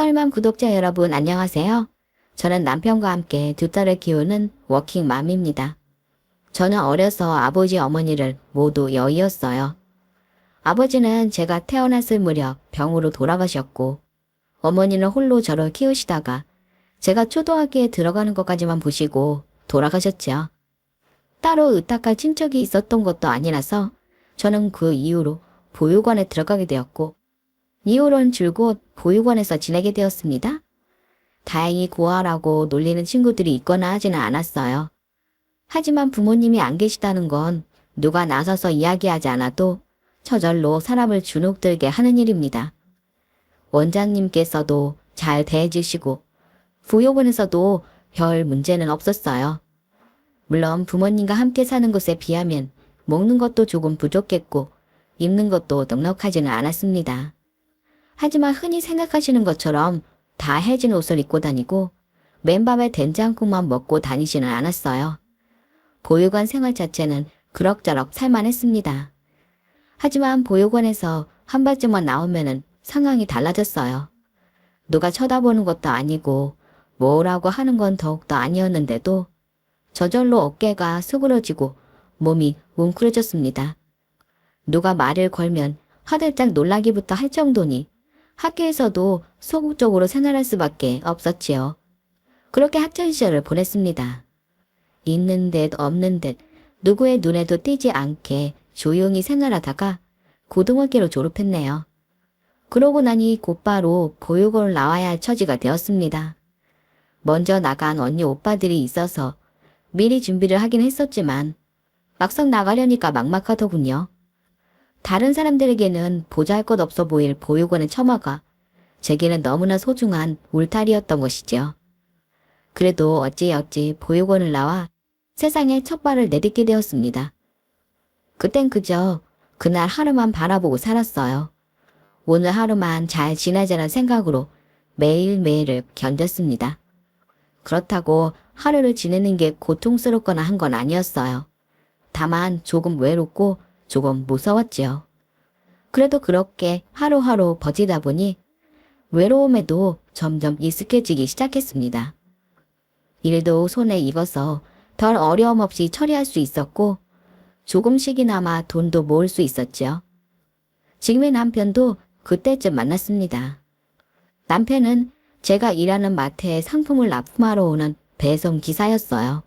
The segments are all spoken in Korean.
썰맘 구독자 여러분 안녕하세요. 저는 남편과 함께 두 딸을 키우는 워킹맘입니다. 저는 어려서 아버지 어머니를 모두 여의었어요. 아버지는 제가 태어났을 무렵 병으로 돌아가셨고 어머니는 홀로 저를 키우시다가 제가 초등학교에 들어가는 것까지만 보시고 돌아가셨죠. 따로 의탁할 친척이 있었던 것도 아니라서 저는 그 이후로 보육원에 들어가게 되었고 이후로는 줄곧 보육원에서 지내게 되었습니다. 다행히 고아라고 놀리는 친구들이 있거나 하지는 않았어요. 하지만 부모님이 안 계시다는 건 누가 나서서 이야기하지 않아도 저절로 사람을 주눅들게 하는 일입니다. 원장님께서도 잘 대해주시고 보육원에서도 별 문제는 없었어요. 물론 부모님과 함께 사는 곳에 비하면 먹는 것도 조금 부족했고 입는 것도 넉넉하지는 않았습니다. 하지만 흔히 생각하시는 것처럼 다 해진 옷을 입고 다니고 맨밥에 된장국만 먹고 다니지는 않았어요. 보육원 생활 자체는 그럭저럭 살만했습니다. 하지만 보육원에서 한 발짝만 나오면은 상황이 달라졌어요. 누가 쳐다보는 것도 아니고 뭐라고 하는 건 더욱더 아니었는데도 저절로 어깨가 수그러지고 몸이 뭉클해졌습니다. 누가 말을 걸면 화들짝 놀라기부터 할 정도니 학교에서도 소극적으로 생활할 수밖에 없었지요. 그렇게 학창시절을 보냈습니다. 있는 듯 없는 듯 누구의 눈에도 띄지 않게 조용히 생활하다가 고등학교로 졸업했네요. 그러고 나니 곧바로 보육원을 나와야 할 처지가 되었습니다. 먼저 나간 언니 오빠들이 있어서 미리 준비를 하긴 했었지만 막상 나가려니까 막막하더군요. 다른 사람들에게는 보잘것없어 보일 보육원의 처마가 제게는 너무나 소중한 울타리였던 것이죠. 그래도 어찌어찌 보육원을 나와 세상에 첫 발을 내딛게 되었습니다. 그땐 그저 그날 하루만 바라보고 살았어요. 오늘 하루만 잘 지내자는 생각으로 매일매일을 견뎠습니다. 그렇다고 하루를 지내는 게 고통스럽거나 한 건 아니었어요. 다만 조금 외롭고 조금 무서웠지요. 그래도 그렇게 하루하루 버티다 보니 외로움에도 점점 익숙해지기 시작했습니다. 일도 손에 익어서 덜 어려움 없이 처리할 수 있었고 조금씩이나마 돈도 모을 수 있었죠. 지금의 남편도 그때쯤 만났습니다. 남편은 제가 일하는 마트에 상품을 납품하러 오는 배송 기사였어요.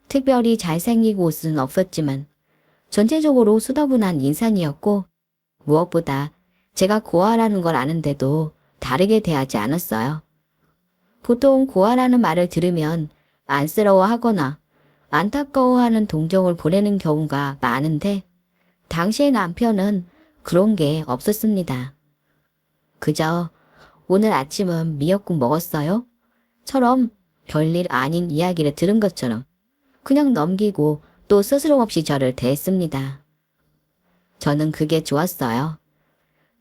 특별히 잘생긴 옷은 없었지만 전체적으로 수더분한 인상이었고 무엇보다 제가 고아라는 걸 아는데도 다르게 대하지 않았어요. 보통 고아라는 말을 들으면 안쓰러워하거나 안타까워하는 동정을 보내는 경우가 많은데 당시의 남편은 그런 게 없었습니다. 그저 오늘 아침은 미역국 먹었어요? 처럼 별일 아닌 이야기를 들은 것처럼 그냥 넘기고 또 스스럼 없이 저를 대했습니다. 저는 그게 좋았어요.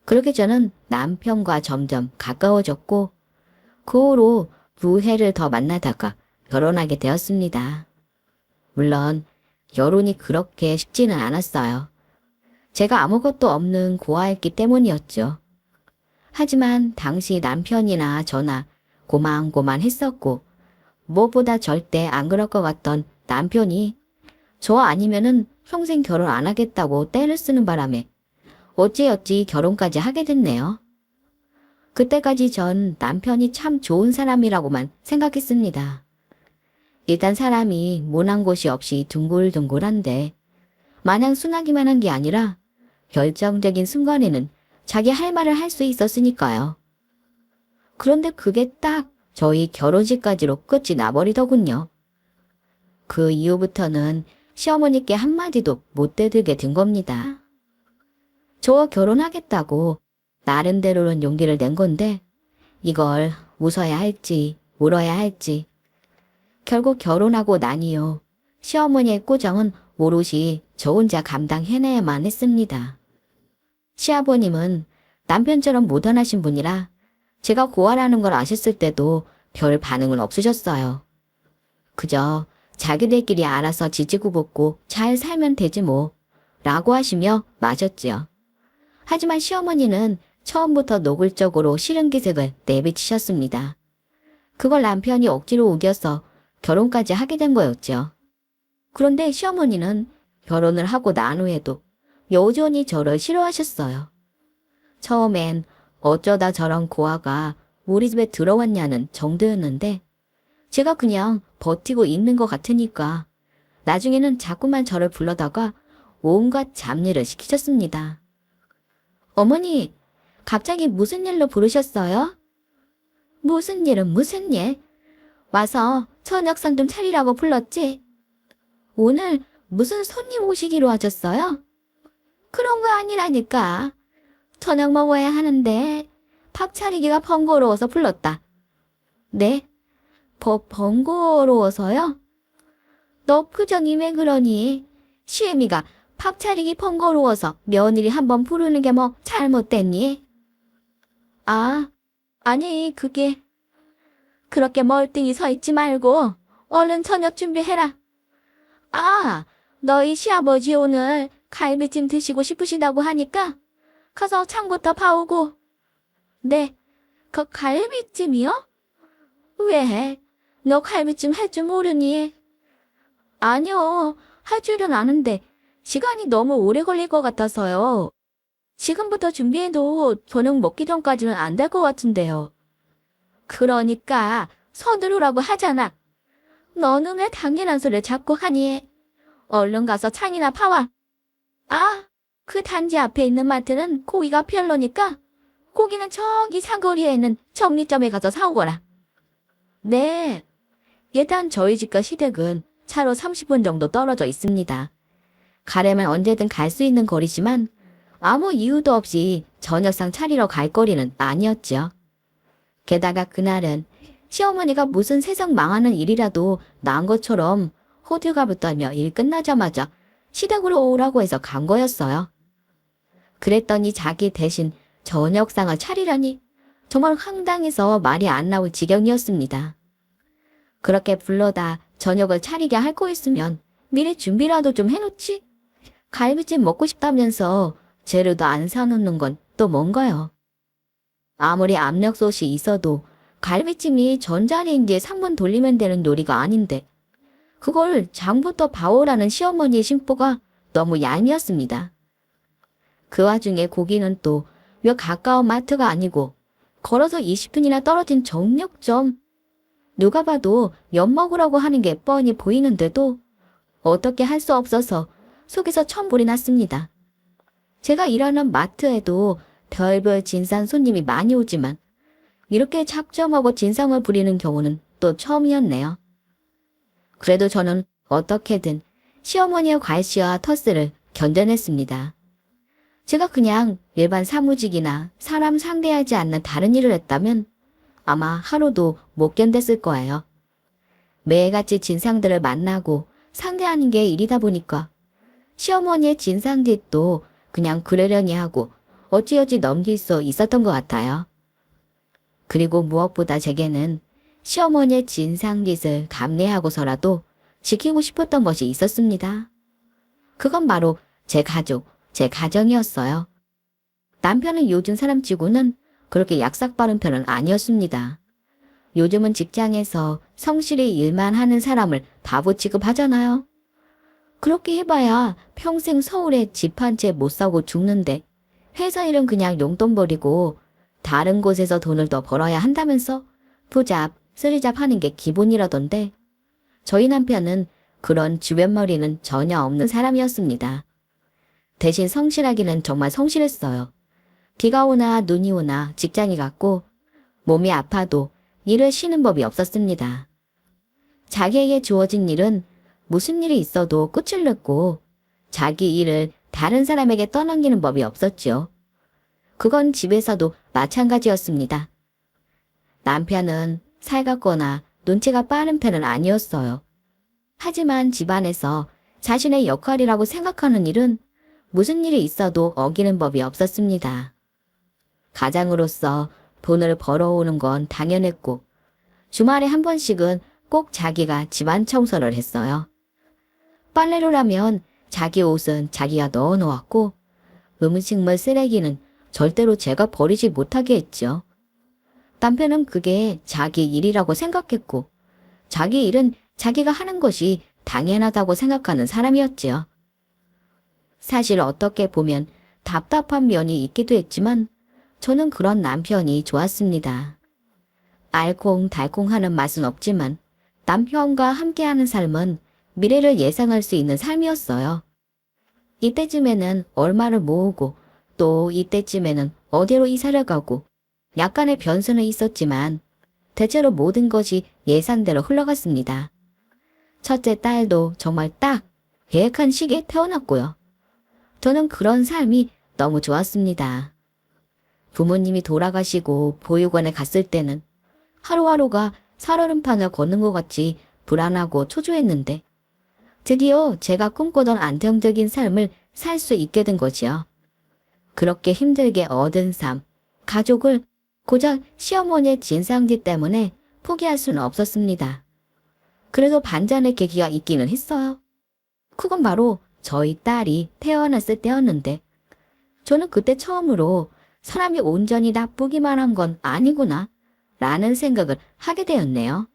그렇게 저는 남편과 점점 가까워졌고 그 후로 두 해를 더 만나다가 결혼하게 되었습니다. 물론 결혼이 그렇게 쉽지는 않았어요. 제가 아무것도 없는 고아였기 때문이었죠. 하지만 당시 남편이나 저나 고만고만했었고 무엇보다 절대 안 그럴 것 같던 남편이 저 아니면은 평생 결혼 안 하겠다고 떼를 쓰는 바람에 어찌어찌 결혼까지 하게 됐네요. 그때까지 전 남편이 참 좋은 사람이라고만 생각했습니다. 일단 사람이 모난 곳이 없이 둥글둥글한데 마냥 순하기만 한 게 아니라 결정적인 순간에는 자기 할 말을 할 수 있었으니까요. 그런데 그게 딱 저희 결혼식까지로 끝이 나버리더군요. 그 이후부터는 시어머니께 한마디도 못 대들게 된 겁니다. 저와 결혼하겠다고 나름대로는 용기를 낸 건데 이걸 웃어야 할지 울어야 할지 결국 결혼하고 나니요. 시어머니의 꾸정은 오롯이 저 혼자 감당해내야만 했습니다. 시아버님은 남편처럼 모던하신 분이라 제가 고아라는 걸 아셨을 때도 별 반응은 없으셨어요. 그저 자기들끼리 알아서 지지고 볶고 잘 살면 되지 뭐 라고 하시며 마셨지요. 하지만 시어머니는 처음부터 노골적으로 싫은 기색을 내비치셨습니다. 그걸 남편이 억지로 우겨서 결혼까지 하게 된 거였죠. 그런데 시어머니는 결혼을 하고 난 후에도 여전히 저를 싫어하셨어요. 처음엔 어쩌다 저런 고아가 우리 집에 들어왔냐는 정도였는데 제가 그냥 버티고 있는 것 같으니까 나중에는 자꾸만 저를 불러다가 온갖 잡일을 시키셨습니다. 어머니, 갑자기 무슨 일로 부르셨어요? 무슨 일은 무슨 일? 와서 저녁상 좀 차리라고 불렀지? 오늘 무슨 손님 오시기로 하셨어요? 그런 거 아니라니까. 저녁 먹어야 하는데 밥 차리기가 번거로워서 불렀다. 네? 번거로워서요? 너 표정이 왜 그러니? 시애미가 밥 차리기 번거로워서 며느리 한번 부르는 게 뭐 잘못됐니? 아, 아니 그게 그렇게 멀뚱히 서 있지 말고 얼른 저녁 준비해라. 아, 너희 시아버지 오늘 갈비찜 드시고 싶으시다고 하니까 가서 창부터 봐오고. 네, 그 갈비찜이요? 왜? 너 갈비찜 할 줄 모르니? 아니요, 할 줄은 아는데 시간이 너무 오래 걸릴 것 같아서요. 지금부터 준비해도 저녁 먹기 전까지는 안 될 것 같은데요. 그러니까 서두르라고 하잖아. 너는 왜 당연한 소리를 자꾸 하니? 얼른 가서 창이나 파와. 아, 그 단지 앞에 있는 마트는 고기가 별로니까 고기는 저기 사거리에 있는 정리점에 가서 사오거라. 네. 일단 저희 집과 시댁은 차로 30분 정도 떨어져 있습니다. 가려면 언제든 갈 수 있는 거리지만 아무 이유도 없이 저녁상 차리러 갈 거리는 아니었죠. 게다가 그날은 시어머니가 무슨 세상 망하는 일이라도 난 것처럼 호들갑을 떨며 일 끝나자마자 시댁으로 오라고 해서 간 거였어요. 그랬더니 자기 대신 저녁상을 차리라니 정말 황당해서 말이 안 나올 지경이었습니다. 그렇게 불러다 저녁을 차리게 할 거였으면 미리 준비라도 좀 해놓지. 갈비찜 먹고 싶다면서 재료도 안 사놓는 건 또 뭔가요? 아무리 압력솥이 있어도 갈비찜이 전자레인지에 3분 돌리면 되는 요리가 아닌데 그걸 장부터 봐오라는 시어머니의 심보가 너무 얄미웠습니다. 그 와중에 고기는 또 몇 가까운 마트가 아니고 걸어서 20분이나 떨어진 정육점. 누가 봐도 엿 먹으라고 하는 게 뻔히 보이는데도 어떻게 할 수 없어서 속에서 천불이 났습니다. 제가 일하는 마트에도 별별 진상 손님이 많이 오지만 이렇게 작정하고 진상을 부리는 경우는 또 처음이었네요. 그래도 저는 어떻게든 시어머니의 괄시와 텃세를 견뎌냈습니다. 제가 그냥 일반 사무직이나 사람 상대하지 않는 다른 일을 했다면 아마 하루도 못 견뎠을 거예요. 매일같이 진상들을 만나고 상대하는 게 일이다 보니까 시어머니의 진상짓도 그냥 그러려니 하고 어찌어찌 넘길 수 있었던 것 같아요. 그리고 무엇보다 제게는 시어머니의 진상짓을 감내하고서라도 지키고 싶었던 것이 있었습니다. 그건 바로 제 가족, 제 가정이었어요. 남편은 요즘 사람치고는 그렇게 약삭 빠른 편은 아니었습니다. 요즘은 직장에서 성실히 일만 하는 사람을 바보 취급하잖아요. 그렇게 해봐야 평생 서울에 집 한 채 못 사고 죽는데 회사 일은 그냥 용돈 버리고 다른 곳에서 돈을 더 벌어야 한다면서 푸잡, 쓰리잡 하는 게 기본이라던데 저희 남편은 그런 주변머리는 전혀 없는 사람이었습니다. 대신 성실하기는 정말 성실했어요. 비가 오나 눈이 오나 직장이 갔고 몸이 아파도 일을 쉬는 법이 없었습니다. 자기에게 주어진 일은 무슨 일이 있어도 끝을 냈고 자기 일을 다른 사람에게 떠넘기는 법이 없었죠. 그건 집에서도 마찬가지였습니다. 남편은 살갑거나 눈치가 빠른 편은 아니었어요. 하지만 집안에서 자신의 역할이라고 생각하는 일은 무슨 일이 있어도 어기는 법이 없었습니다. 가장으로서 돈을 벌어오는 건 당연했고 주말에 한 번씩은 꼭 자기가 집안 청소를 했어요. 빨래를 하면 자기 옷은 자기가 넣어놓았고 음식물 쓰레기는 절대로 제가 버리지 못하게 했죠. 남편은 그게 자기 일이라고 생각했고 자기 일은 자기가 하는 것이 당연하다고 생각하는 사람이었지요. 사실 어떻게 보면 답답한 면이 있기도 했지만 저는 그런 남편이 좋았습니다. 알콩달콩하는 맛은 없지만 남편과 함께하는 삶은 미래를 예상할 수 있는 삶이었어요. 이때쯤에는 얼마를 모으고 또 이때쯤에는 어디로 이사를 가고 약간의 변수는 있었지만 대체로 모든 것이 예상대로 흘러갔습니다. 첫째 딸도 정말 딱 계획한 시기에 태어났고요. 저는 그런 삶이 너무 좋았습니다. 부모님이 돌아가시고 보육원에 갔을 때는 하루하루가 살얼음판을 걷는 것 같이 불안하고 초조했는데 드디어 제가 꿈꾸던 안정적인 삶을 살 수 있게 된 거지요. 그렇게 힘들게 얻은 삶, 가족을 고작 시어머니의 진상짓 때문에 포기할 수는 없었습니다. 그래도 반전의 계기가 있기는 했어요. 그건 바로 저희 딸이 태어났을 때였는데 저는 그때 처음으로 사람이 온전히 나쁘기만 한 건 아니구나 라는 생각을 하게 되었네요.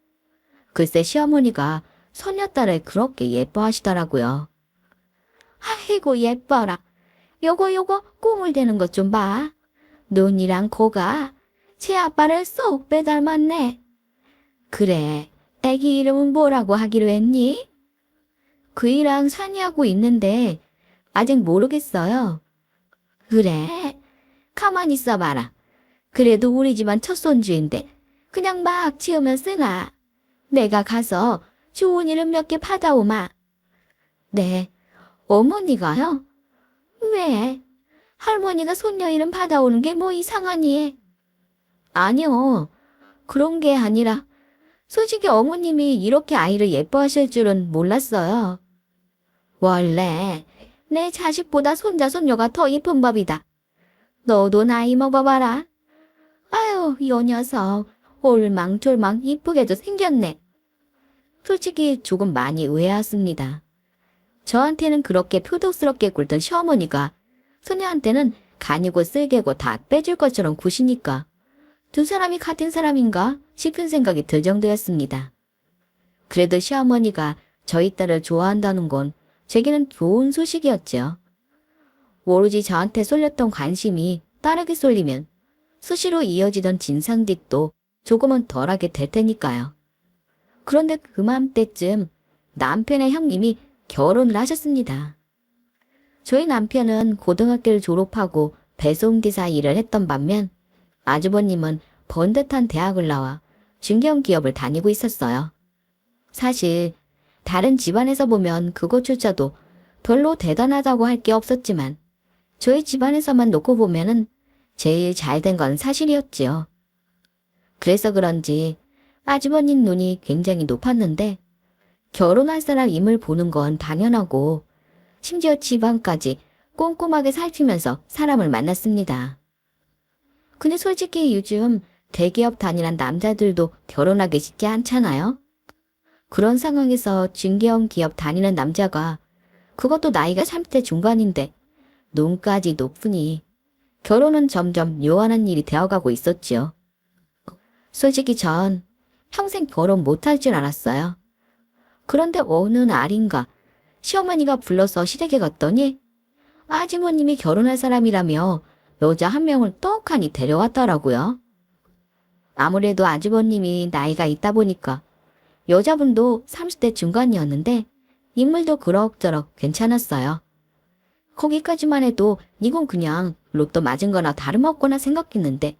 글쎄 시어머니가 손녀딸을 그렇게 예뻐하시더라고요. 아이고 예뻐라. 요거 꾸물대는 것 좀 봐. 눈이랑 코가 제 아빠를 쏙 빼닮았네. 그래, 애기 이름은 뭐라고 하기로 했니? 그이랑 상의하고 있는데 아직 모르겠어요. 그래, 가만히 있어봐라. 그래도 우리 집안 첫 손주인데 그냥 막 지으면 쓰나. 내가 가서 좋은 이름 몇 개 받아오마. 네, 어머니가요? 왜? 할머니가 손녀 이름 받아오는 게 뭐 이상하니? 아니요, 그런 게 아니라 솔직히 어머님이 이렇게 아이를 예뻐하실 줄은 몰랐어요. 원래 내 자식보다 손자 손녀가 더 이쁜 법이다. 너도 나이 먹어봐라. 아유, 요 녀석 올망졸망 이쁘게도 생겼네. 솔직히 조금 많이 의아했습니다. 저한테는 그렇게 표독스럽게 굴던 시어머니가 소녀한테는 간이고 쓸개고 다 빼줄 것처럼 구시니까 두 사람이 같은 사람인가 싶은 생각이 들 정도였습니다. 그래도 시어머니가 저희 딸을 좋아한다는 건 제게는 좋은 소식이었죠. 오로지 저한테 쏠렸던 관심이 딸에게 쏠리면 수시로 이어지던 진상짓도 조금은 덜하게 될 테니까요. 그런데 그맘때쯤 남편의 형님이 결혼을 하셨습니다. 저희 남편은 고등학교를 졸업하고 배송기사 일을 했던 반면 아주버님은 번듯한 대학을 나와 중견기업을 다니고 있었어요. 사실 다른 집안에서 보면 그것조차도 별로 대단하다고 할 게 없었지만 저희 집안에서만 놓고 보면은 제일 잘된 건 사실이었지요. 그래서 그런지 아주버님 눈이 굉장히 높았는데 결혼할 사람임을 보는 건 당연하고 심지어 집안까지 꼼꼼하게 살피면서 사람을 만났습니다. 근데 솔직히 요즘 대기업 다니는 남자들도 결혼하기 쉽지 않잖아요? 그런 상황에서 중견 기업 다니는 남자가 그것도 나이가 30대 중반인데 눈까지 높으니 결혼은 점점 요원한 일이 되어가고 있었지요. 솔직히 전 평생 결혼 못할 줄 알았어요. 그런데 어느 날인가 시어머니가 불러서 시댁에 갔더니 아주버님이 결혼할 사람이라며 여자 한 명을 떡하니 데려왔더라고요. 아무래도 아주버님이 나이가 있다 보니까 여자분도 30대 중반이었는데 인물도 그럭저럭 괜찮았어요. 거기까지만 해도 이건 그냥 로또 맞은 거나 다름없거나 생각했는데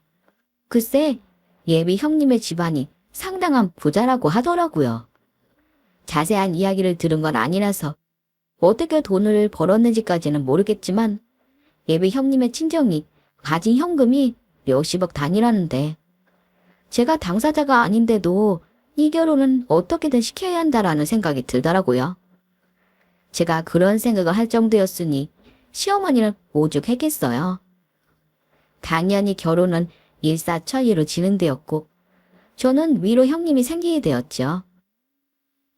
글쎄 예비 형님의 집안이 상당한 부자라고 하더라고요. 자세한 이야기를 들은 건 아니라서 어떻게 돈을 벌었는지까지는 모르겠지만 예비 형님의 친정이 가진 현금이 몇십억 단위라는데 제가 당사자가 아닌데도 이 결혼은 어떻게든 시켜야 한다라는 생각이 들더라고요. 제가 그런 생각을 할 정도였으니 시어머니는 오죽했겠어요. 당연히 결혼은 일사천리로 진행되었고 저는 위로 형님이 생기게 되었죠.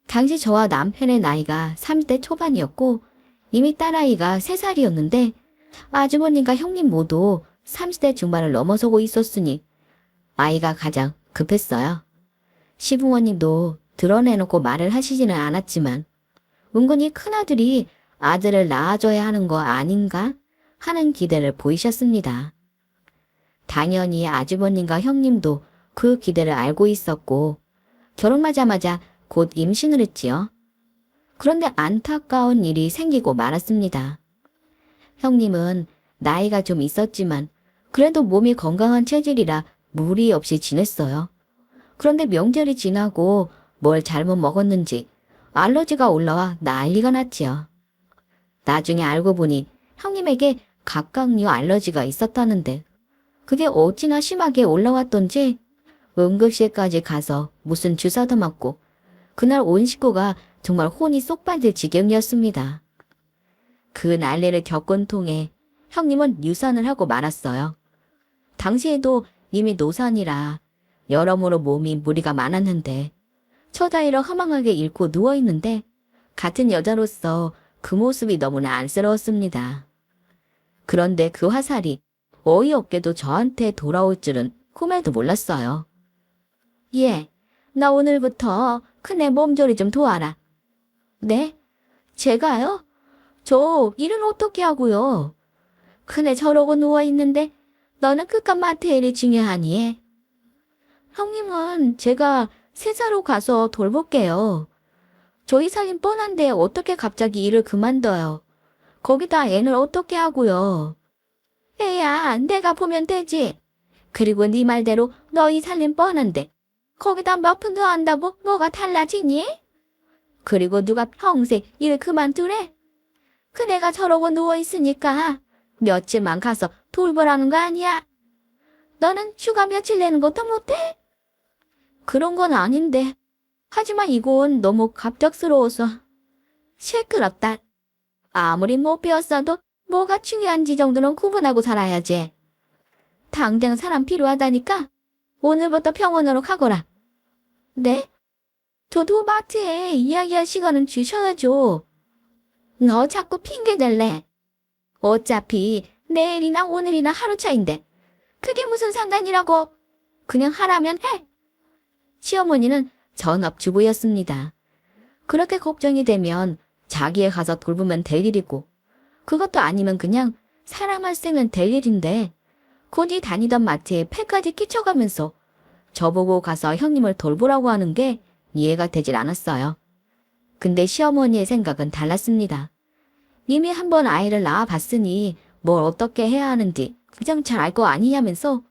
당시 저와 남편의 나이가 30대 초반이었고 이미 딸아이가 3살이었는데 아주버님과 형님 모두 30대 중반을 넘어서고 있었으니 아이가 가장 급했어요. 시부모님도 드러내놓고 말을 하시지는 않았지만 은근히 큰아들이 아들을 낳아줘야 하는 거 아닌가 하는 기대를 보이셨습니다. 당연히 아주버님과 형님도 그 기대를 알고 있었고 결혼하자마자 곧 임신을 했지요. 그런데 안타까운 일이 생기고 말았습니다. 형님은 나이가 좀 있었지만 그래도 몸이 건강한 체질이라 무리 없이 지냈어요. 그런데 명절이 지나고 뭘 잘못 먹었는지 알러지가 올라와 난리가 났지요. 나중에 알고 보니 형님에게 각각류 알러지가 있었다는데 그게 어찌나 심하게 올라왔던지 응급실까지 가서 무슨 주사도 맞고 그날 온 식구가 정말 혼이 쏙 빠질 지경이었습니다. 그 난리를 겪은 통에 형님은 유산을 하고 말았어요. 당시에도 이미 노산이라 여러모로 몸이 무리가 많았는데 처자이를 허망하게 잃고 누워있는데 같은 여자로서 그 모습이 너무나 안쓰러웠습니다. 그런데 그 화살이 어이없게도 저한테 돌아올 줄은 꿈에도 몰랐어요. 예, 나 오늘부터 큰애 몸조리 좀 도와라. 네? 제가요? 저 일은 어떻게 하고요? 큰애 저러고 누워있는데 너는 그깟 마트의 일이 중요하니? 형님은 제가 세자로 가서 돌볼게요. 저희 살림 뻔한데 어떻게 갑자기 일을 그만둬요. 거기다 애는 어떻게 하고요. 애야, 내가 보면 되지. 그리고 네 말대로 너희 살림 뻔한데 거기다 몇 푼 더 한다고 뭐가 달라지니? 그리고 누가 평생 일 그만두래? 그네가 저러고 누워있으니까 며칠만 가서 돌보라는 거 아니야? 너는 휴가 며칠 내는 것도 못해? 그런 건 아닌데. 하지만 이건 너무 갑작스러워서. 시끄럽다. 아무리 못 배웠어도 뭐가 중요한지 정도는 구분하고 살아야지. 당장 사람 필요하다니까 오늘부터 병원으로 가거라. 네? 저도 마트에 이야기할 시간은 주셔야죠. 너 자꾸 핑계댈래. 어차피 내일이나 오늘이나 하루 차인데 그게 무슨 상관이라고. 그냥 하라면 해. 시어머니는 전업주부였습니다. 그렇게 걱정이 되면 자기에 가서 돌보면 될 일이고 그것도 아니면 그냥 사람만 쓰면 될 일인데 곧이 다니던 마트에 패까지 끼쳐가면서 저보고 가서 형님을 돌보라고 하는 게 이해가 되질 않았어요. 근데 시어머니의 생각은 달랐습니다. 이미 한번 아이를 낳아봤으니 뭘 어떻게 해야 하는지 그냥 잘 알 거 아니냐면서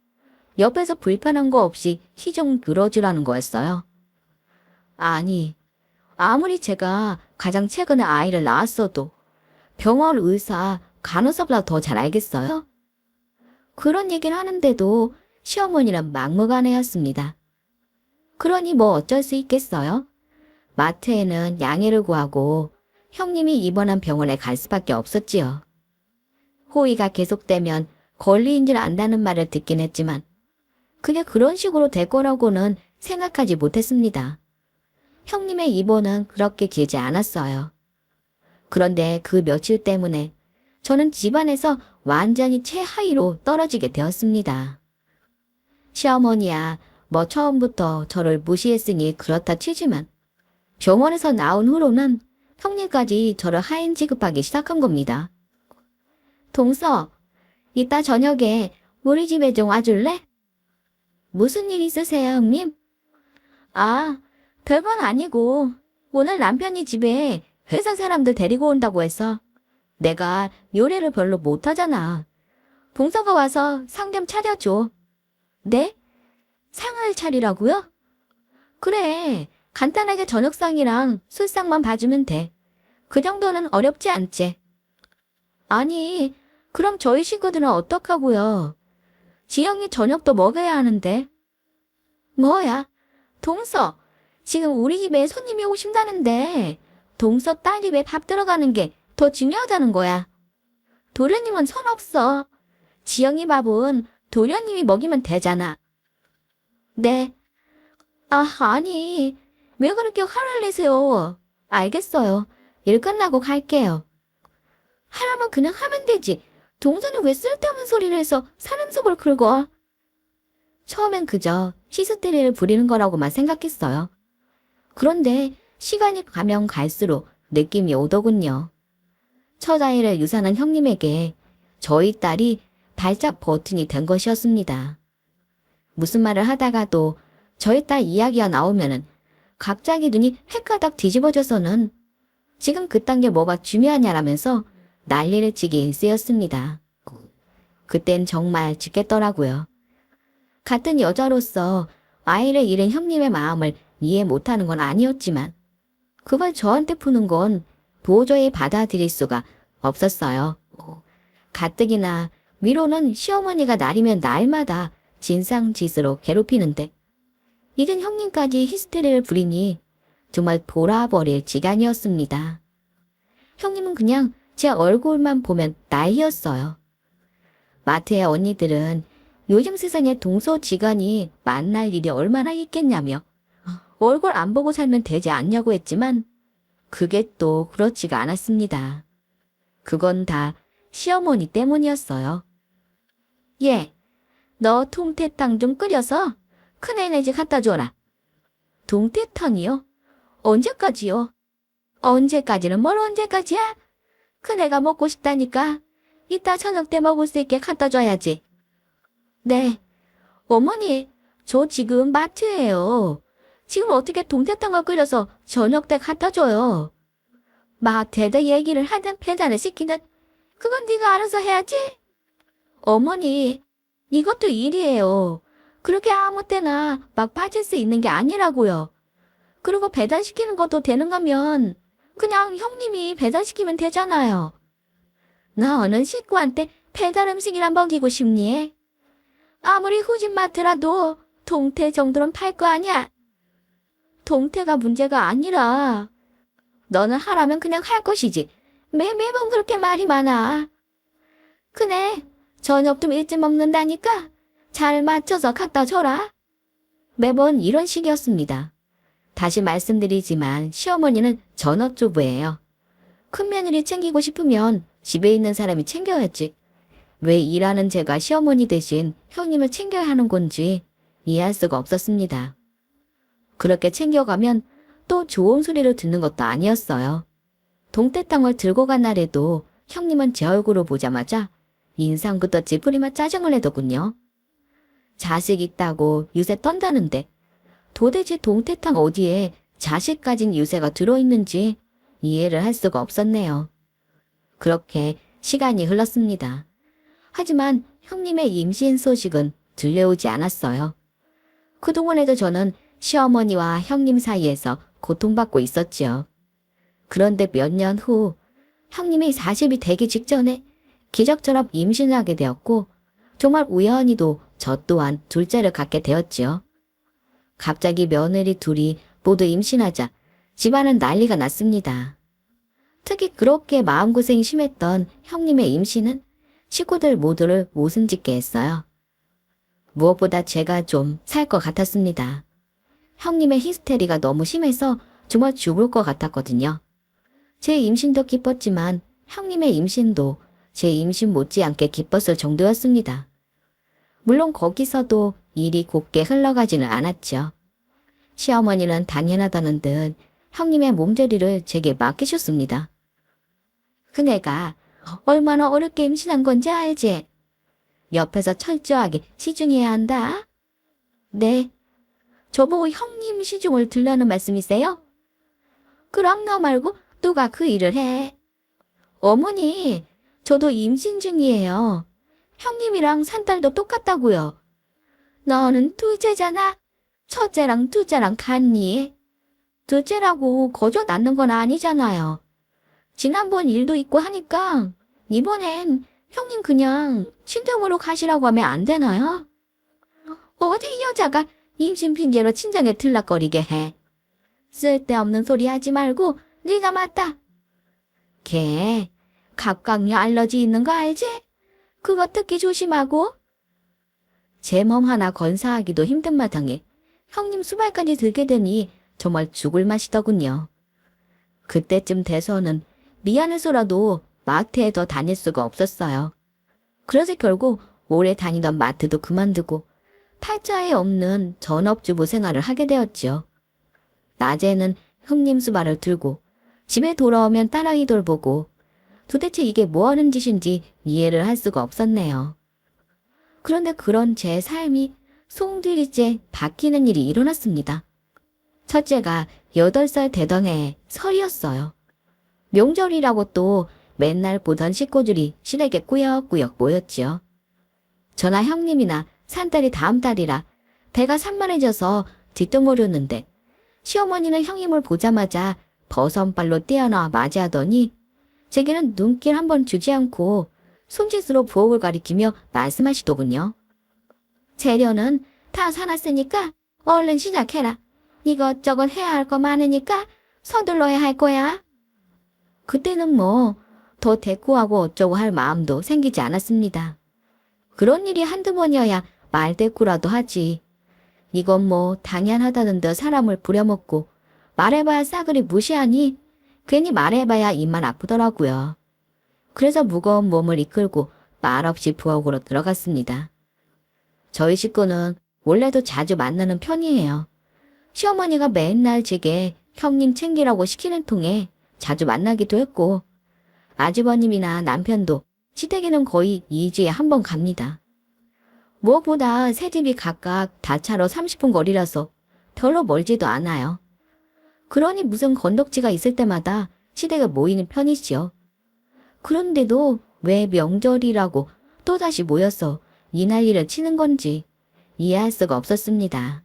옆에서 불편한 거 없이 키 좀 들어주라는 거였어요. 아니, 아무리 제가 가장 최근에 아이를 낳았어도 병원 의사, 간호사보다 더 잘 알겠어요? 그런 얘기를 하는데도 시어머니는 막무가내였습니다. 그러니 뭐 어쩔 수 있겠어요? 마트에는 양해를 구하고 형님이 입원한 병원에 갈 수밖에 없었지요. 호의가 계속되면 권리인 줄 안다는 말을 듣긴 했지만 그게 그런 식으로 될 거라고는 생각하지 못했습니다. 형님의 입원은 그렇게 길지 않았어요. 그런데 그 며칠 때문에 저는 집안에서 완전히 최하위로 떨어지게 되었습니다. 시어머니야, 뭐 처음부터 저를 무시했으니 그렇다 치지만 병원에서 나온 후로는 형님까지 저를 하인 취급하기 시작한 겁니다. 동서, 이따 저녁에 우리 집에 좀 와줄래? 무슨 일 있으세요, 형님? 아, 별건 아니고 오늘 남편이 집에 회사 사람들 데리고 온다고 해서 내가 요리를 별로 못하잖아. 동서가 와서 상 좀 차려줘. 네? 상을 차리라고요? 그래, 간단하게 저녁상이랑 술상만 봐주면 돼. 그 정도는 어렵지 않지. 아니, 그럼 저희 식구들은 어떡하고요? 지영이 저녁도 먹어야 하는데. 뭐야? 동서, 지금 우리 집에 손님이 오신다는데 동서 딸 집에 밥 들어가는 게 더 중요하다는 거야. 도련님은 손 없어. 지영이 밥은 도련님이 먹이면 되잖아. 네. 아니, 왜 그렇게 화를 내세요? 알겠어요. 일 끝나고 갈게요. 하라면 그냥 하면 되지. 동서는 왜 쓸데없는 소리를 해서 사람 속을 긁어? 처음엔 그저 히스테리를 부리는 거라고만 생각했어요. 그런데 시간이 가면 갈수록 느낌이 오더군요. 처자일을 유산한 형님에게 저희 딸이 발작 버튼이 된 것이었습니다. 무슨 말을 하다가도 저희 딸 이야기가 나오면은 갑자기 눈이 헷가닥 뒤집어져서는 지금 그딴 게 뭐가 중요하냐라면서 난리를 치기 일쑤였습니다. 그땐 정말 죽겠더라고요. 같은 여자로서 아이를 잃은 형님의 마음을 이해 못하는 건 아니었지만 그걸 저한테 푸는 건 도저히 받아들일 수가 없었어요. 가뜩이나 위로는 시어머니가 날이면 날마다 진상짓으로 괴롭히는데 이젠 형님까지 히스테리를 부리니 정말 돌아버릴 지간이었습니다. 형님은 그냥 제 얼굴만 보면 난리였어요. 마트의 언니들은 요즘 세상에 동서지간이 만날 일이 얼마나 있겠냐며 얼굴 안 보고 살면 되지 않냐고 했지만 그게 또 그렇지가 않았습니다. 그건 다 시어머니 때문이었어요. 예, 너 동태탕 좀 끓여서 큰애네 집 갖다 줘라. 동태탕이요? 언제까지요? 언제까지는 뭘 언제까지야? 큰애가 먹고 싶다니까 이따 저녁 때 먹을 수 있게 갖다 줘야지. 네, 어머니, 저 지금 마트예요. 지금 어떻게 동태탕을 끓여서 저녁 때 갖다 줘요? 마트에다 얘기를 하든 배달을 시키든 그건 네가 알아서 해야지. 어머니, 이것도 일이에요. 그렇게 아무 때나 막 빠질 수 있는 게 아니라고요. 그리고 배달시키는 것도 되는 거면 그냥 형님이 배달시키면 되잖아요. 너는 식구한테 배달 음식이나 먹이고 싶니? 아무리 후진 마트라도 동태 정도는 팔 거 아니야. 동태가 문제가 아니라 너는 하라면 그냥 할 것이지. 매번 그렇게 말이 많아. 그네, 저녁 좀 일찍 먹는다니까 잘 맞춰서 갖다 줘라. 매번 이런 식이었습니다. 다시 말씀드리지만 시어머니는 전업주부예요. 큰며느리 챙기고 싶으면 집에 있는 사람이 챙겨야지. 왜 일하는 제가 시어머니 대신 형님을 챙겨야 하는 건지 이해할 수가 없었습니다. 그렇게 챙겨가면 또 좋은 소리를 듣는 것도 아니었어요. 동태탕을 들고 간 날에도 형님은 제 얼굴을 보자마자 인상부터 찌푸리며 짜증을 내더군요. 자식 있다고 유세 떤다는데 도대체 동태탕 어디에 자식 가진 유세가 들어있는지 이해를 할 수가 없었네요. 그렇게 시간이 흘렀습니다. 하지만 형님의 임신 소식은 들려오지 않았어요. 그동안에도 저는 시어머니와 형님 사이에서 고통받고 있었지요. 그런데 몇 년 후 형님이 40이 되기 직전에 기적처럼 임신을 하게 되었고 정말 우연히도 저 또한 둘째를 갖게 되었지요. 갑자기 며느리 둘이 모두 임신하자 집안은 난리가 났습니다. 특히 그렇게 마음고생이 심했던 형님의 임신은 식구들 모두를 웃음짓게 했어요. 무엇보다 제가 좀 살 것 같았습니다. 형님의 히스테리가 너무 심해서 정말 죽을 것 같았거든요. 제 임신도 기뻤지만 형님의 임신도 제 임신 못지않게 기뻤을 정도였습니다. 물론 거기서도 일이 곱게 흘러가지는 않았죠. 시어머니는 당연하다는 듯 형님의 몸조리를 제게 맡기셨습니다. 그네가 얼마나 어렵게 임신한 건지 알지? 옆에서 철저하게 시중해야 한다. 네. 저보고 형님 시중을 들라는 말씀이세요? 그럼 너 말고 누가 그 일을 해? 어머니, 저도 임신 중이에요. 형님이랑 산 딸도 똑같다고요. 너는 둘째잖아. 첫째랑 둘째랑 같니? 둘째라고 거저 낳는 건 아니잖아요. 지난번 일도 있고 하니까 이번엔 형님 그냥 친정으로 가시라고 하면 안 되나요? 어디 이 여자가 임신 핑계로 친정에 들락거리게 해. 쓸데없는 소리 하지 말고 네가 맞다. 걔 갑각류 알러지 있는 거 알지? 그거 특히 조심하고. 제 몸 하나 건사하기도 힘든 마당에 형님 수발까지 들게 되니 정말 죽을 맛이더군요. 그때쯤 돼서는 미안해서라도 마트에 더 다닐 수가 없었어요. 그래서 결국 오래 다니던 마트도 그만두고 팔자에 없는 전업주부 생활을 하게 되었지요. 낮에는 형님 수발을 들고 집에 돌아오면 딸아이 돌보고 도대체 이게 뭐 하는 짓인지 이해를 할 수가 없었네요. 그런데 그런 제 삶이 송두리째 바뀌는 일이 일어났습니다. 첫째가 8살 되던 해에 설이었어요. 명절이라고 또 맨날 보던 식구들이 시댁에 꾸역꾸역 모였지요. 저나 형님이나 산딸이 다음 달이라 배가 산만해져서 뒷도 모르는데 시어머니는 형님을 보자마자 버선발로 뛰어나와 맞이하더니 제게는 눈길 한번 주지 않고 손짓으로 부엌을 가리키며 말씀하시더군요. 재료는 다 사놨으니까 얼른 시작해라. 이것저것 해야 할 거 많으니까 서둘러야 할 거야. 그때는 뭐 더 대꾸하고 어쩌고 할 마음도 생기지 않았습니다. 그런 일이 한두 번이어야 말대꾸라도 하지. 이건 뭐 당연하다는 듯 사람을 부려먹고 말해봐야 싸그리 무시하니 괜히 말해봐야 입만 아프더라고요. 그래서 무거운 몸을 이끌고 말없이 부엌으로 들어갔습니다. 저희 식구는 원래도 자주 만나는 편이에요. 시어머니가 맨날 제게 형님 챙기라고 시키는 통에 자주 만나기도 했고 아주버님이나 남편도 시댁에는 거의 2주에 한 번 갑니다. 무엇보다 새 집이 각각 다차로 30분 거리라서 별로 멀지도 않아요. 그러니 무슨 건덕지가 있을 때마다 시댁에 모이는 편이지요. 그런데도 왜 명절이라고 또다시 모여서 이 난리를 치는 건지 이해할 수가 없었습니다.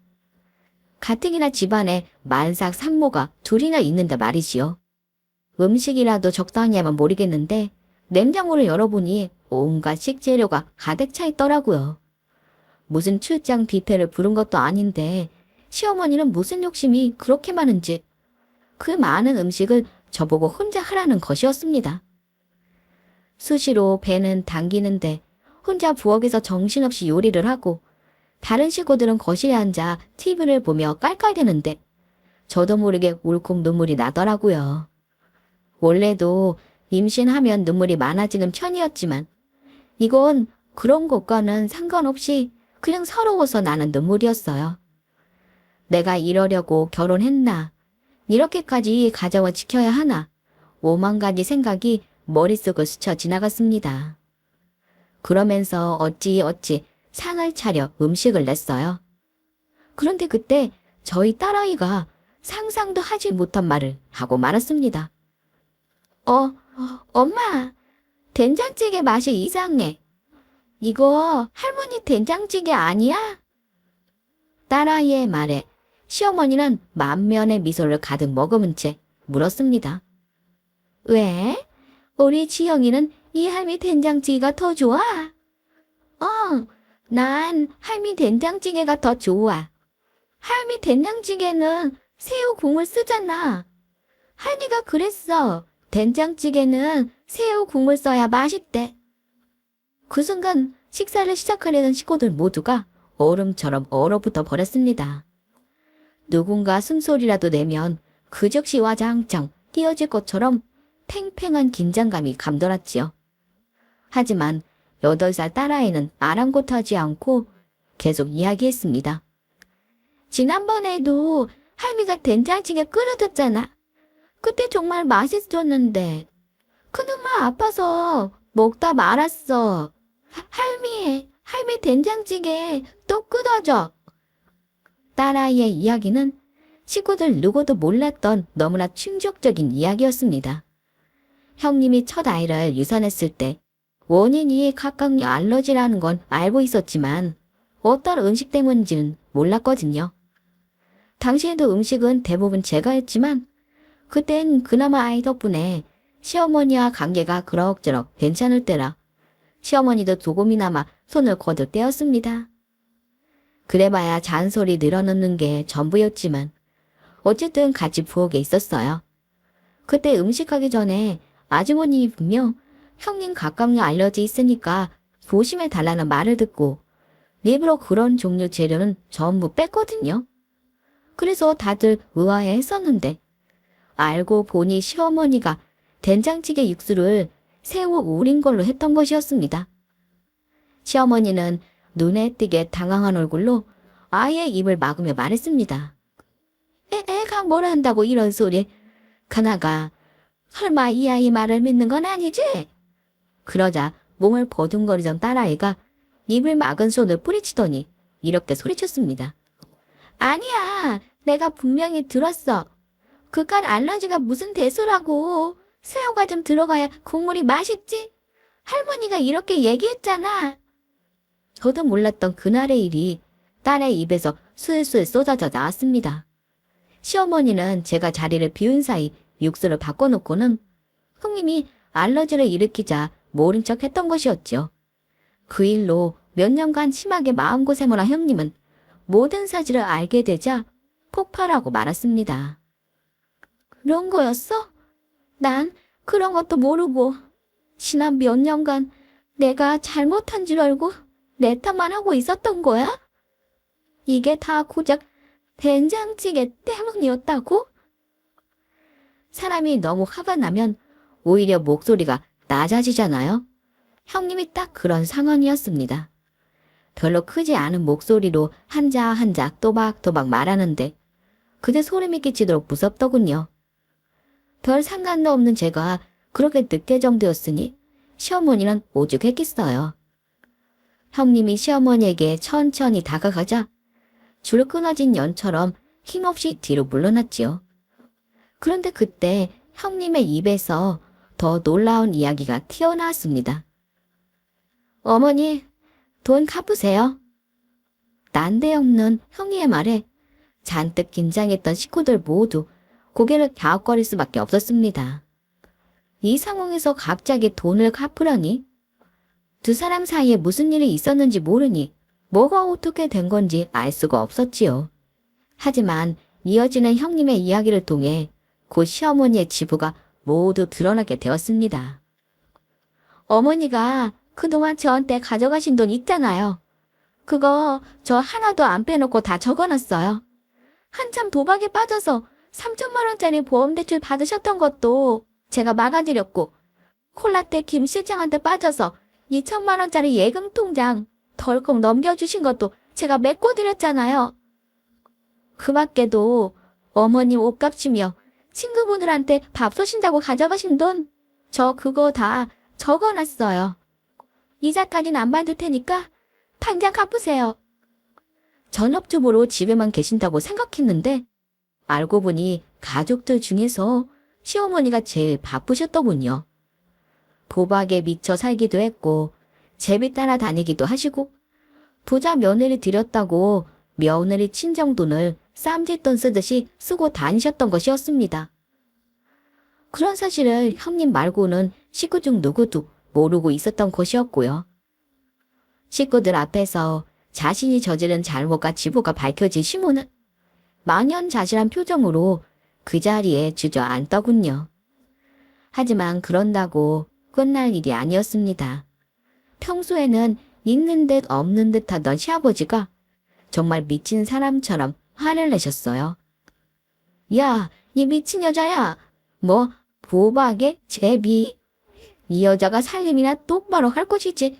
가뜩이나 집안에 만삭 산모가 둘이나 있는데 말이지요. 음식이라도 적당히 하면 모르겠는데 냉장고를 열어보니 온갖 식재료가 가득 차 있더라고요. 무슨 출장 뷔페를 부른 것도 아닌데 시어머니는 무슨 욕심이 그렇게 많은지 그 많은 음식을 저보고 혼자 하라는 것이었습니다. 수시로 배는 당기는데 혼자 부엌에서 정신없이 요리를 하고 다른 식구들은 거실에 앉아 TV를 보며 깔깔대는데 저도 모르게 울컥 눈물이 나더라고요. 원래도 임신하면 눈물이 많아지는 편이었지만 이건 그런 것과는 상관없이 그냥 서러워서 나는 눈물이었어요. 내가 이러려고 결혼했나? 이렇게까지 가정을 지켜야 하나? 5만 가지 생각이 머릿속을 스쳐 지나갔습니다. 그러면서 어찌어찌 상을 차려 음식을 냈어요. 그런데 그때 저희 딸아이가 상상도 하지 못한 말을 하고 말았습니다. 엄마, 된장찌개 맛이 이상해. 이거 할머니 된장찌개 아니야? 딸아이의 말에 시어머니는 만면의 미소를 가득 머금은 채 물었습니다. 왜? 우리 지영이는 이 할미 된장찌개가 더 좋아? 난 할미 된장찌개가 더 좋아. 할미 된장찌개는 새우 국물 쓰잖아. 할미가 그랬어. 된장찌개는 새우 국물 써야 맛있대. 그 순간 식사를 시작하려는 식구들 모두가 얼음처럼 얼어붙어 버렸습니다. 누군가 숨소리라도 내면 그 즉시 와장창 뛰어질 것처럼 팽팽한 긴장감이 감돌았지요. 하지만 8살 딸아이는 아랑곳하지 않고 계속 이야기했습니다. 지난번에도 할미가 된장찌개 끓여줬잖아. 그때 정말 맛있었는데 큰엄마 아파서 먹다 말았어. 할미 된장찌개 또 끓여줘. 딸아이의 이야기는 식구들 누구도 몰랐던 너무나 충격적인 이야기였습니다. 형님이 첫 아이를 유산했을 때 원인이 각각류 알러지라는 건 알고 있었지만 어떤 음식 때문인지는 몰랐거든요. 당시에도 음식은 대부분 제가 했지만 그땐 그나마 아이 덕분에 시어머니와 관계가 그럭저럭 괜찮을 때라 시어머니도 조금이나마 손을 거둘 때였습니다. 그래봐야 잔소리 늘어놓는 게 전부였지만 어쨌든 같이 부엌에 있었어요. 그때 음식하기 전에 아주머님이 분명 형님 각각류 알러지 있으니까 조심해달라는 말을 듣고 일부러 그런 종류 재료는 전부 뺐거든요. 그래서 다들 의아해 했었는데 알고 보니 시어머니가 된장찌개 육수를 새우 우린 걸로 했던 것이었습니다. 시어머니는 눈에 띄게 당황한 얼굴로 아예 입을 막으며 말했습니다. 애가 뭘 한다고 이런 소리. 그나가 설마 이 아이 말을 믿는 건 아니지? 그러자 몸을 버둥거리던 딸아이가 입을 막은 손을 뿌리치더니 이렇게 소리쳤습니다. 아니야, 내가 분명히 들었어. 그깟 알러지가 무슨 대수라고. 새우가 좀 들어가야 국물이 맛있지? 할머니가 이렇게 얘기했잖아. 저도 몰랐던 그날의 일이 딸의 입에서 술술 쏟아져 나왔습니다. 시어머니는 제가 자리를 비운 사이 육수를 바꿔놓고는 형님이 알러지를 일으키자 모른 척 했던 것이었죠. 그 일로 몇 년간 심하게 마음고생을 한 형님은 모든 사실을 알게 되자 폭발하고 말았습니다. 그런 거였어? 난 그런 것도 모르고 지난 몇 년간 내가 잘못한 줄 알고 내 탓만 하고 있었던 거야? 이게 다 고작 된장찌개 때문이었다고? 사람이 너무 화가 나면 오히려 목소리가 낮아지잖아요. 형님이 딱 그런 상황이었습니다. 별로 크지 않은 목소리로 한자 한자 또박또박 말하는데 그대 소름이 끼치도록 무섭더군요. 별 상관도 없는 제가 그렇게 늦게 정되었으니 시어머니는 오죽했겠어요. 형님이 시어머니에게 천천히 다가가자 줄 끊어진 연처럼 힘없이 뒤로 물러났지요. 그런데 그때 형님의 입에서 더 놀라운 이야기가 튀어나왔습니다. 어머니, 돈 갚으세요. 난데없는 형님의 말에 잔뜩 긴장했던 식구들 모두 고개를 갸웃거릴 수밖에 없었습니다. 이 상황에서 갑자기 돈을 갚으라니? 두 사람 사이에 무슨 일이 있었는지 모르니 뭐가 어떻게 된 건지 알 수가 없었지요. 하지만 이어지는 형님의 이야기를 통해 곧 시어머니의 지부가 모두 드러나게 되었습니다. 어머니가 그동안 저한테 가져가신 돈 있잖아요. 그거 저 하나도 안 빼놓고 다 적어놨어요. 한참 도박에 빠져서 3천만 원짜리 보험대출 받으셨던 것도 제가 막아드렸고 콜라떼 김 실장한테 빠져서 2천만 원짜리 예금 통장 덜컥 넘겨주신 것도 제가 메꿔드렸잖아요. 그 밖에도 어머님 옷값이며 친구분들한테 밥 쏘신다고 가져가신 돈 저 그거 다 적어놨어요. 이자까지는 안 받을 테니까 당장 갚으세요. 전업주부로 집에만 계신다고 생각했는데 알고 보니 가족들 중에서 시어머니가 제일 바쁘셨더군요. 도박에 미쳐 살기도 했고 제비 따라다니기도 하시고 부자 며느리 들였다고 며느리 친정돈을 쌈짓돈 쓰듯이 쓰고 다니셨던 것이었습니다. 그런 사실을 형님 말고는 식구 중 누구도 모르고 있었던 것이었고요. 식구들 앞에서 자신이 저지른 잘못과 지부가 밝혀진 시모는 망연자실한 표정으로 그 자리에 주저앉더군요. 하지만 그런다고 끝날 일이 아니었습니다. 평소에는 있는 듯 없는 듯 하던 시아버지가 정말 미친 사람처럼 화를 내셨어요. 야, 이 미친 여자야. 뭐 도박에 제비. 이 여자가 살림이나 똑바로 할 것이지.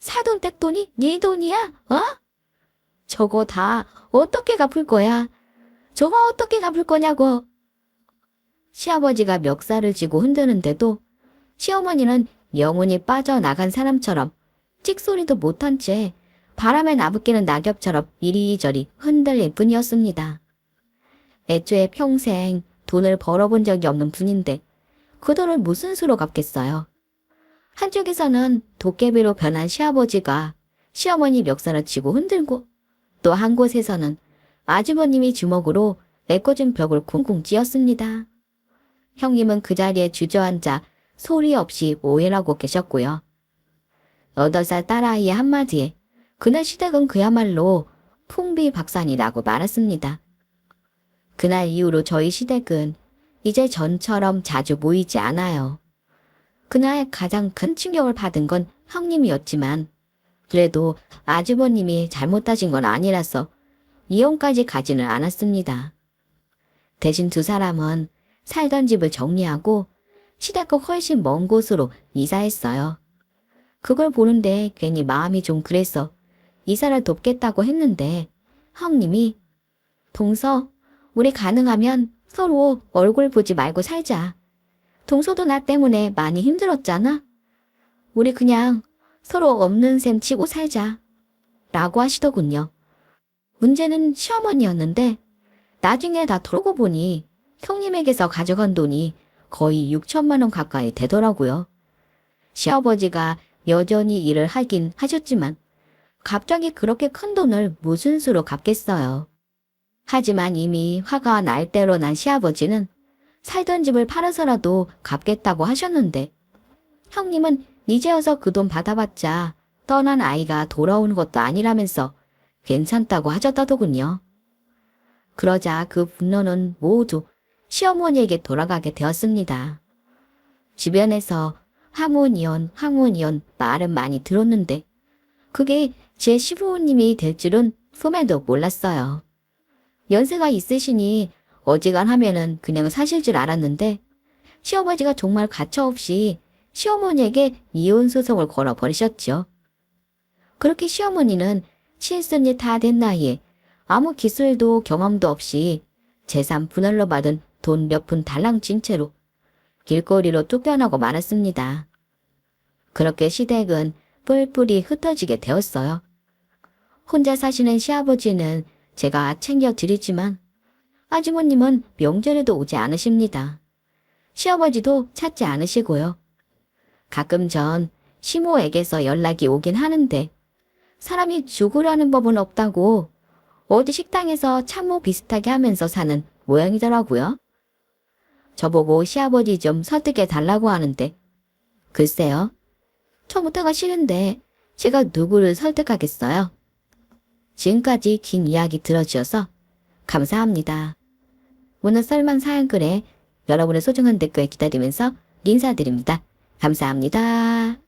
사돈 댁돈이 네 돈이야? 어? 저거 다 어떻게 갚을 거야? 저거 어떻게 갚을 거냐고. 시아버지가 멱살을 쥐고 흔드는데도 시어머니는 영혼이 빠져나간 사람처럼 찍소리도 못한 채 바람에 나부끼는 낙엽처럼 이리저리 흔들릴 뿐이었습니다. 애초에 평생 돈을 벌어본 적이 없는 분인데 그 돈을 무슨 수로 갚겠어요. 한쪽에서는 도깨비로 변한 시아버지가 시어머니 멱살을 쥐고 흔들고 또 한 곳에서는 아주버님이 주먹으로 메꿔준 벽을 쿵쿵 찧었습니다. 형님은 그 자리에 주저앉아 소리 없이 오해하고 계셨고요. 8살 딸아이의 한마디에 그날 시댁은 그야말로 풍비박산이라고 말했습니다. 그날 이후로 저희 시댁은 이제 전처럼 자주 모이지 않아요. 그날 가장 큰 충격을 받은 건 형님이었지만 그래도 아주버님이 잘못하신 건 아니라서 이혼까지 가지는 않았습니다. 대신 두 사람은 살던 집을 정리하고 시댁과 훨씬 먼 곳으로 이사했어요. 그걸 보는데 괜히 마음이 좀 그래서 이사를 돕겠다고 했는데 형님이 동서, 우리 가능하면 서로 얼굴 보지 말고 살자. 동서도 나 때문에 많이 힘들었잖아. 우리 그냥 서로 없는 셈 치고 살자. 라고 하시더군요. 문제는 시어머니였는데 나중에 다 털고 보니 형님에게서 가져간 돈이 거의 6천만 원 가까이 되더라고요. 시아버지가 여전히 일을 하긴 하셨지만 갑자기 그렇게 큰 돈을 무슨 수로 갚겠어요. 하지만 이미 화가 날 대로 난 시아버지는 살던 집을 팔아서라도 갚겠다고 하셨는데 형님은 이제 와서 그 돈 받아봤자 떠난 아이가 돌아오는 것도 아니라면서 괜찮다고 하셨다더군요. 그러자 그 분노는 모두 시어머니에게 돌아가게 되었습니다. 주변에서 황혼이혼 말은 많이 들었는데 그게 제 시부모님이 될 줄은 꿈에도 몰랐어요. 연세가 있으시니 어지간하면은 그냥 사실 줄 알았는데 시어머니가 정말 가차없이 시어머니에게 이혼 소송을 걸어버리셨죠. 그렇게 시어머니는 칠순이 다 된 나이에 아무 기술도 경험도 없이 재산 분할로 받은 돈 몇 푼 달랑 진 채로 길거리로 쫓겨나고 말았습니다. 그렇게 시댁은 뿔뿔이 흩어지게 되었어요. 혼자 사시는 시아버지는 제가 챙겨드리지만 아주머님은 명절에도 오지 않으십니다. 시아버지도 찾지 않으시고요. 가끔 전 시모에게서 연락이 오긴 하는데 사람이 죽으라는 법은 없다고 어디 식당에서 참모 비슷하게 하면서 사는 모양이더라고요. 저보고 시아버지 좀 설득해 달라고 하는데 글쎄요. 처부터가 싫은데 제가 누구를 설득하겠어요. 지금까지 긴 이야기 들어주셔서 감사합니다. 오늘 썰만 사연글에 여러분의 소중한 댓글 기다리면서 인사드립니다. 감사합니다.